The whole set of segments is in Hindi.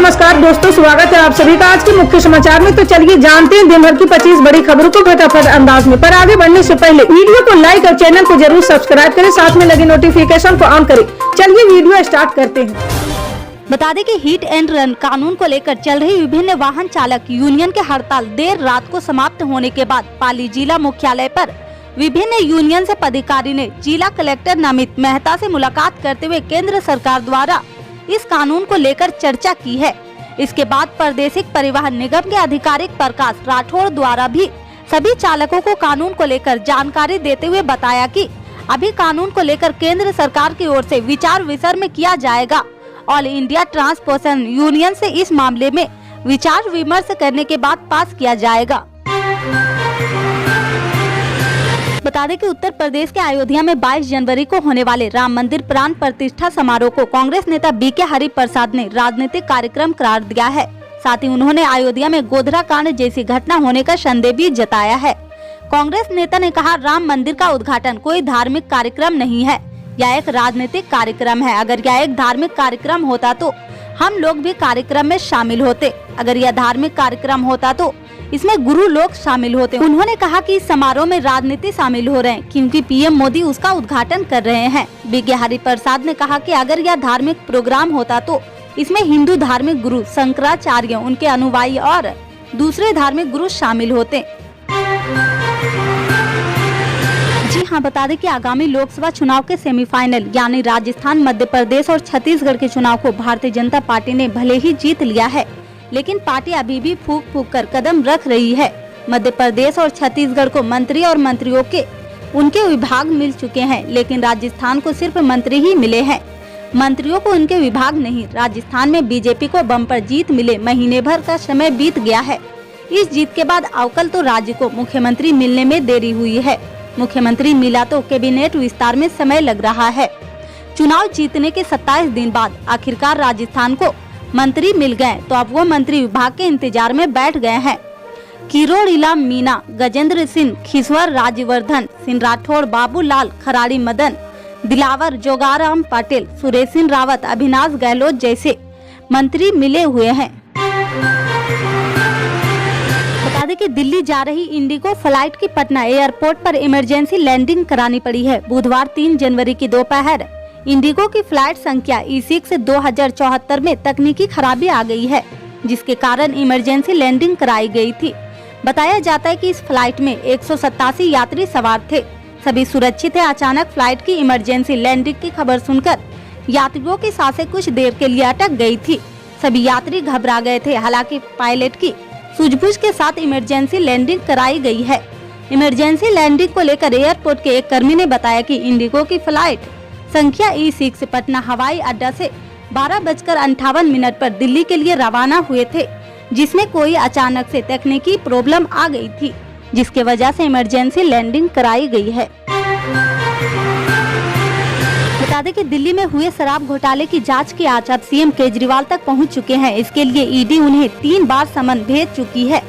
नमस्कार दोस्तों, स्वागत है आप सभी का आज के मुख्य समाचार में। तो चलिए जानते हैं दिन भर की 25 बड़ी खबरों को फटाफट अंदाज में। पर आगे बढ़ने से पहले वीडियो को लाइक और चैनल को जरूर सब्सक्राइब करें, साथ में लगे नोटिफिकेशन को ऑन करें। चलिए वीडियो स्टार्ट करते हैं। बता दें कि हिट एंड रन कानून को लेकर चल रही विभिन्न वाहन चालक यूनियन के हड़ताल देर रात को समाप्त होने के बाद पाली जिला मुख्यालय पर विभिन्न यूनियन से पदाधिकारी ने जिला कलेक्टर नमित मेहता से मुलाकात करते हुए केंद्र सरकार द्वारा इस कानून को लेकर चर्चा की है। इसके बाद प्रादेशिक परिवहन निगम के आधिकारिक प्रकाश राठौड़ द्वारा भी सभी चालकों को कानून को लेकर जानकारी देते हुए बताया कि अभी कानून को लेकर केंद्र सरकार की ओर से विचार विमर्श किया जाएगा। ऑल इंडिया ट्रांसपोर्टेशन यूनियन से इस मामले में विचार विमर्श करने के बाद पास किया जाएगा। बता दें कि उत्तर प्रदेश के अयोध्या में 22 जनवरी को होने वाले राम मंदिर प्राण प्रतिष्ठा समारोह को कांग्रेस नेता बीके हरिप्रसाद ने राजनीतिक कार्यक्रम करार दिया है। साथ ही उन्होंने अयोध्या में गोधरा कांड जैसी घटना होने का संदेह भी जताया है। कांग्रेस नेता ने कहा, राम मंदिर का उद्घाटन कोई धार्मिक कार्यक्रम नहीं है, यह एक राजनीतिक कार्यक्रम है। अगर यह एक धार्मिक कार्यक्रम होता तो हम लोग भी कार्यक्रम में शामिल होते। अगर यह धार्मिक कार्यक्रम होता तो इसमें गुरु लोग शामिल होते। उन्होंने कहा कि इस समारोह में राजनीति शामिल हो रहे हैं क्योंकि पीएम मोदी उसका उद्घाटन कर रहे हैं। बीके हरिप्रसाद ने कहा कि अगर यह धार्मिक प्रोग्राम होता तो इसमें हिंदू धार्मिक गुरु शंकराचार्य, उनके अनुयायी और दूसरे धार्मिक गुरु शामिल होते। जी हाँ, बता दें कि आगामी लोकसभा चुनाव के सेमीफाइनल यानी राजस्थान, मध्य प्रदेश और छत्तीसगढ़ के चुनाव को भारतीय जनता पार्टी ने भले ही जीत लिया है, लेकिन पार्टी अभी भी फूंक फूंक कर कदम रख रही है। मध्य प्रदेश और छत्तीसगढ़ को मंत्री और मंत्रियों के उनके विभाग मिल चुके हैं, लेकिन राजस्थान को सिर्फ मंत्री ही मिले हैं, मंत्रियों को उनके विभाग नहीं। राजस्थान में बीजेपी को बम्पर जीत मिले महीने भर का समय बीत गया है। इस जीत के बाद अवकल तो राज्य को मुख्यमंत्री मिलने में देरी हुई है। मुख्यमंत्री मिला तो कैबिनेट विस्तार में समय लग रहा है। चुनाव जीतने के 27 दिन बाद आखिरकार राजस्थान को मंत्री मिल गए, तो अब वो मंत्री विभाग के इंतजार में बैठ गए हैं। किरोड़ इलाम मीना, गजेंद्र सिंह, खिसवर राजवर्धन सिंह राठौड़, बाबूलाल खराड़ी, मदन दिलावर, जोगाराम पाटिल, सुरेश सिंह रावत, अविनाश गहलोत जैसे मंत्री मिले हुए हैं। बता दें कि दिल्ली जा रही इंडिगो फ्लाइट की पटना एयरपोर्ट पर इमरजेंसी लैंडिंग करानी पड़ी है। बुधवार 3 जनवरी की दोपहर इंडिगो की फ्लाइट संख्या E6 2074 में तकनीकी खराबी आ गई है, जिसके कारण इमरजेंसी लैंडिंग कराई गई थी। बताया जाता है कि इस फ्लाइट में 187 यात्री सवार थे, सभी सुरक्षित है। अचानक फ्लाइट की इमरजेंसी लैंडिंग की खबर सुनकर यात्रियों की सांसें कुछ देर के लिए अटक गई थी। सभी यात्री घबरा गए थे। हालांकि पायलट की सूझबूझ के साथ इमरजेंसी लैंडिंग कराई गई है। इमरजेंसी लैंडिंग को लेकर एयरपोर्ट के एक कर्मी ने बताया कि इंडिगो की फ्लाइट संख्या E6 पटना हवाई अड्डा से 12:58 पर दिल्ली के लिए रवाना हुए थे, जिसमें कोई अचानक से तकनीकी प्रॉब्लम आ गई थी, जिसके वजह से इमरजेंसी लैंडिंग कराई गई है। बता दें कि दिल्ली में हुए शराब घोटाले की जांच की आज अब सीएम केजरीवाल तक पहुंच चुके हैं। इसके लिए ईडी उन्हें 3 बार समन भेज चुकी है,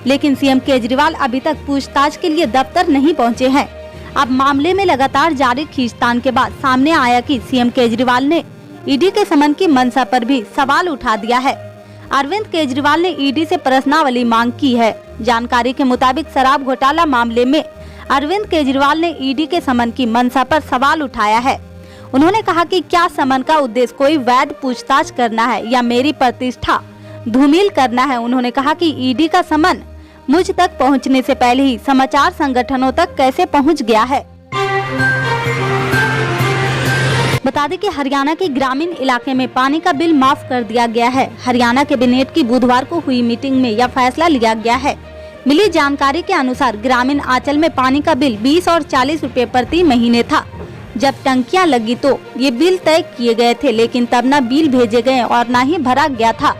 लेकिन सीएम केजरीवाल अभी तक पूछताछ के लिए दफ्तर नहीं पहुंचे हैं। अब मामले में लगातार जारी खींचतान के बाद सामने आया कि सीएम केजरीवाल ने ईडी के समन की मंशा पर भी सवाल उठा दिया है। अरविंद केजरीवाल ने ईडी से प्रश्नावली मांग की है। जानकारी के मुताबिक शराब घोटाला मामले में अरविंद केजरीवाल ने ईडी के समन की मंशा पर सवाल उठाया है। उन्होंने कहा कि क्या समन का उद्देश्य कोई वैध पूछताछ करना है या मेरी प्रतिष्ठा धूमिल करना है। उन्होंने कहा कि ईडी का समन मुझ तक पहुंचने से पहले ही समाचार संगठनों तक कैसे पहुंच गया है। बता दें कि हरियाणा के ग्रामीण इलाके में पानी का बिल माफ कर दिया गया है। हरियाणा कैबिनेट की बुधवार को हुई मीटिंग में यह फैसला लिया गया है। मिली जानकारी के अनुसार ग्रामीण आंचल में पानी का बिल 20 और 40 रुपए प्रति महीने था। जब टंकियां लगी तो ये बिल तय किए गए थे, लेकिन तब न बिल भेजे गए और न ही भरा गया था।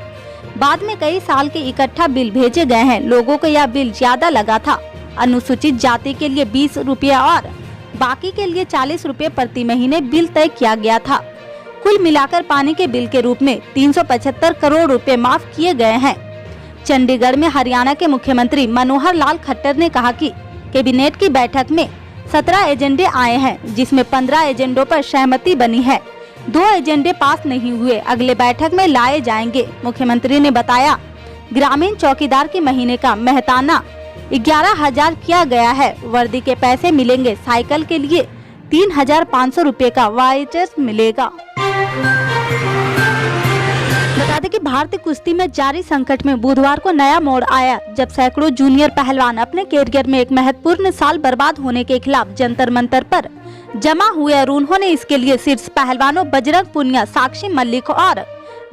बाद में कई साल के इकट्ठा बिल भेजे गए हैं। लोगों को यह बिल ज्यादा लगा था। अनुसूचित जाति के लिए 20 रुपया और बाकी के लिए 40 रुपए प्रति महीने बिल तय किया गया था। कुल मिलाकर पानी के बिल के रूप में 375 करोड़ रुपए माफ किए गए हैं। चंडीगढ़ में हरियाणा के मुख्यमंत्री मनोहर लाल खट्टर ने कहा कि कैबिनेट की बैठक में 17 एजेंडे आए हैं, जिसमें 15 एजेंडों पर सहमति बनी है। 2 एजेंडे पास नहीं हुए, अगले बैठक में लाए जाएंगे। मुख्यमंत्री ने बताया, ग्रामीण चौकीदार के महीने का मेहताना 11,000 किया गया है। वर्दी के पैसे मिलेंगे, साइकिल के लिए 3,500 रुपए का वाउचर मिलेगा। बता दें कि भारतीय कुश्ती में जारी संकट में बुधवार को नया मोड़ आया, जब सैकड़ों जूनियर पहलवान अपने कैरियर में एक महत्वपूर्ण साल बर्बाद होने के खिलाफ जंतर मंतर पर जमा हुए और उन्होंने इसके लिए शीर्ष पहलवानों बजरंग पुनिया, साक्षी मलिक और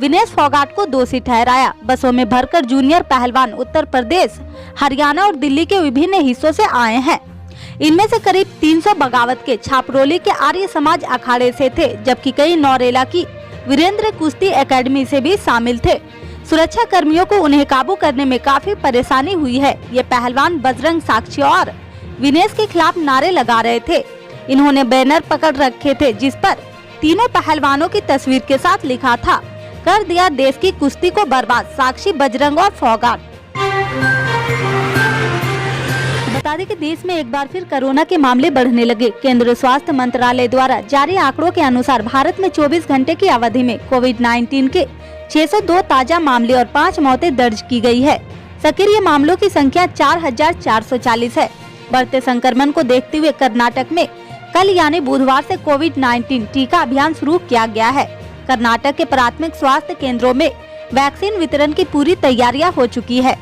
विनेश फोगाट को दोषी ठहराया। बसों में भरकर जूनियर पहलवान उत्तर प्रदेश, हरियाणा और दिल्ली के विभिन्न हिस्सों से आए हैं। इनमें से करीब 300 बगावत के, छापरोली के आर्य समाज अखाड़े से थे, जबकि कई नौरेला की वीरेंद्र कुश्ती एकेडमी से भी शामिल थे। सुरक्षा कर्मियों को उन्हें काबू करने में काफी परेशानी हुई है। ये पहलवान बजरंग, साक्षी और विनेश के खिलाफ नारे लगा रहे थे। इन्होंने बैनर पकड़ रखे थे जिस पर तीनों पहलवानों की तस्वीर के साथ लिखा था, कर दिया देश की कुश्ती को बर्बाद, साक्षी, बजरंग और फोगाट। बता दें कि देश में एक बार फिर कोरोना के मामले बढ़ने लगे। केंद्रीय स्वास्थ्य मंत्रालय द्वारा जारी आंकड़ों के अनुसार भारत में 24 घंटे की अवधि में कोविड-19 के 602 ताजा मामले और 5 मौतें दर्ज की गई है। सक्रिय मामलों की संख्या 4,440 है। बढ़ते संक्रमण को देखते हुए कर्नाटक में कल यानी बुधवार से कोविड-19 टीका अभियान शुरू किया गया है। कर्नाटक के प्राथमिक स्वास्थ्य केंद्रों में वैक्सीन वितरण की पूरी तैयारियां हो चुकी है।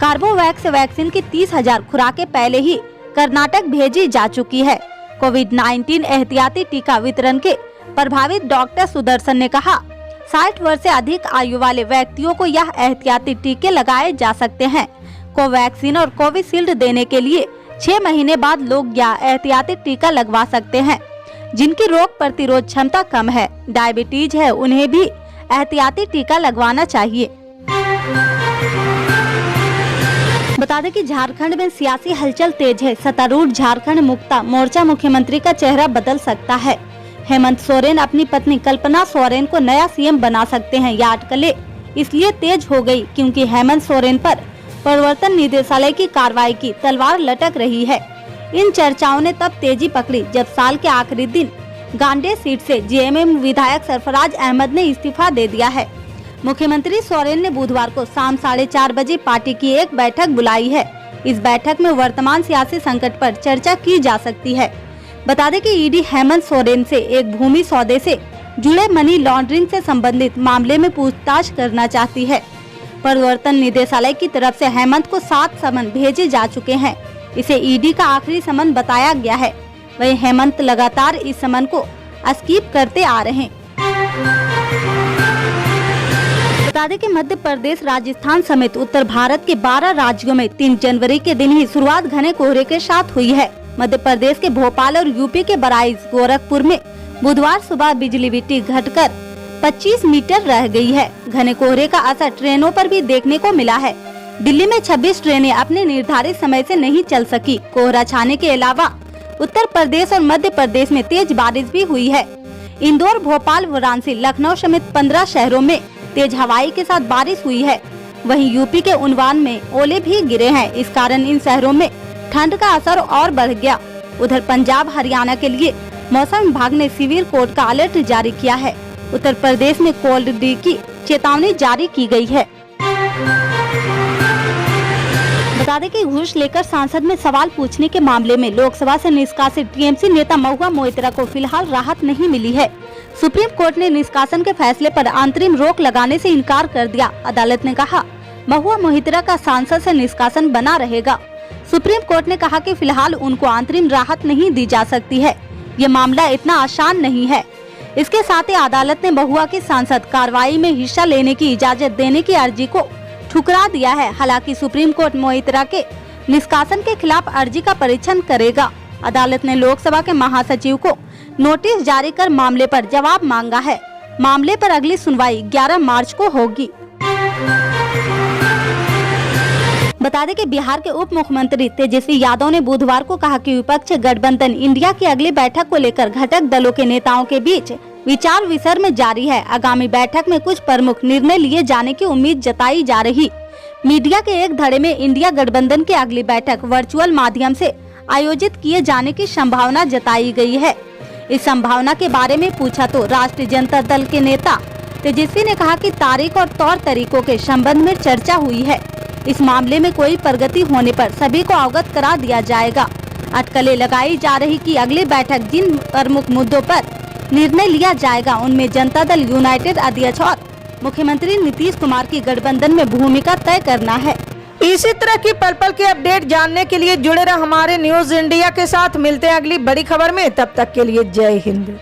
कार्बोवैक्स वैक्सीन की 30,000 खुराकें पहले ही कर्नाटक भेजी जा चुकी है। कोविड-19 एहतियाती टीका वितरण के प्रभावित डॉक्टर सुदर्शन ने कहा, 60 वर्ष से अधिक आयु वाले व्यक्तियों को यह एहतियाती टीके लगाए जा सकते हैं। कोवैक्सीन और कोविशील्ड देने के लिए 6 महीने बाद लोग यह एहतियाती टीका लगवा सकते हैं। जिनकी रोग प्रतिरोध क्षमता कम है, डायबिटीज है, उन्हें भी एहतियाती टीका लगवाना चाहिए। बता दें कि झारखंड में सियासी हलचल तेज है। सत्तारूढ़ झारखंड मुक्ता मोर्चा मुख्यमंत्री का चेहरा बदल सकता है। हेमंत सोरेन अपनी पत्नी कल्पना सोरेन को नया सीएम बना सकते हैं। यह अटकलें इसलिए तेज हो गई क्योंकि हेमंत सोरेन पर प्रवर्तन निदेशालय की कार्रवाई की तलवार लटक रही है। इन चर्चाओं ने तब तेजी पकड़ी जब साल के आखिरी दिन गांडे सीट से जेएमएम विधायक सरफराज अहमद ने इस्तीफा दे दिया है। मुख्यमंत्री सोरेन ने बुधवार को शाम 4:30 बजे पार्टी की एक बैठक बुलाई है। इस बैठक में वर्तमान सियासी संकट पर चर्चा की जा सकती है। बता दें कि ईडी हेमंत सोरेन से एक भूमि सौदे से जुड़े मनी लॉन्ड्रिंग से संबंधित मामले में पूछताछ करना चाहती है। प्रवर्तन निदेशालय की तरफ से हेमंत को 7 समन भेजे जा चुके हैं। इसे ईडी का आखिरी समन बताया गया है। वहीं हेमंत लगातार इस समन को अस्कीप करते आ रहे हैं। बता दें कि मध्य प्रदेश, राजस्थान समेत उत्तर भारत के 12 राज्यों में 3 जनवरी के दिन ही शुरुआत घने कोहरे के साथ हुई है। मध्य प्रदेश के भोपाल और यूपी के बहराइच, गोरखपुर में बुधवार सुबह बिजलीबिटी घटकर 25 मीटर रह गई है। घने कोहरे का असर ट्रेनों पर भी देखने को मिला है। दिल्ली में 26 ट्रेनें अपने निर्धारित समय से नहीं चल सकी। कोहरा छाने के अलावा उत्तर प्रदेश और मध्य प्रदेश में तेज बारिश भी हुई है। इंदौर, भोपाल, वाराणसी, लखनऊ समेत 15 शहरों में तेज हवाई के साथ बारिश हुई है। वहीं यूपी के उन्नाव में ओले भी गिरे हैं। इस कारण इन शहरों में ठंड का असर और बढ़ गया। उधर पंजाब, हरियाणा के लिए मौसम विभाग ने सिवियर कोर्ट का अलर्ट जारी किया है। उत्तर प्रदेश में कोल्ड डे की चेतावनी जारी की गई है। बता दें कि घूस लेकर सांसद में सवाल पूछने के मामले में लोकसभा से निष्कासित टीएमसी नेता महुआ मोइत्रा को फिलहाल राहत नहीं मिली है। सुप्रीम कोर्ट ने निष्कासन के फैसले पर अंतरिम रोक लगाने से इनकार कर दिया। अदालत ने कहा, महुआ मोइत्रा का सांसद से निष्कासन बना रहेगा। सुप्रीम कोर्ट ने कहा कि फिलहाल उनको अंतरिम राहत नहीं दी जा सकती है। ये मामला इतना आसान नहीं है। इसके साथ ही अदालत ने महुआ की सांसद कार्रवाई में हिस्सा लेने की इजाजत देने की अर्जी को ठुकरा दिया है। हालांकि सुप्रीम कोर्ट मोइत्रा के निष्कासन के खिलाफ अर्जी का परीक्षण करेगा। अदालत ने लोकसभा के महासचिव को नोटिस जारी कर मामले पर जवाब मांगा है। मामले पर अगली सुनवाई 11 मार्च को होगी। बता दें कि बिहार के उप मुख्यमंत्री तेजस्वी यादव ने बुधवार को कहा कि विपक्ष गठबंधन इंडिया की अगली बैठक को लेकर घटक दलों के नेताओं के बीच विचार विमर्श जारी है। आगामी बैठक में कुछ प्रमुख निर्णय लिए जाने की उम्मीद जताई जा रही। मीडिया के एक धड़े में इंडिया गठबंधन की अगली बैठक वर्चुअल माध्यम से आयोजित किए जाने की संभावना जताई गई है। इस संभावना के बारे में पूछा तो राष्ट्रीय जनता दल के नेता तेजस्वी ने कहा कि तारीख और तौर तरीकों के संबंध में चर्चा हुई है। इस मामले में कोई प्रगति होने पर सभी को अवगत करा दिया जाएगा। अटकलें लगाई जा रही कि अगली बैठक जिन प्रमुख मुद्दों पर निर्णय लिया जाएगा उनमें जनता दल यूनाइटेड अध्यक्ष और मुख्यमंत्री नीतीश कुमार की गठबंधन में भूमिका तय करना है। इसी तरह की पल पल के अपडेट जानने के लिए जुड़े रहे हमारे न्यूज इंडिया के साथ। मिलते हैं अगली बड़ी खबर में, तब तक के लिए जय हिंद।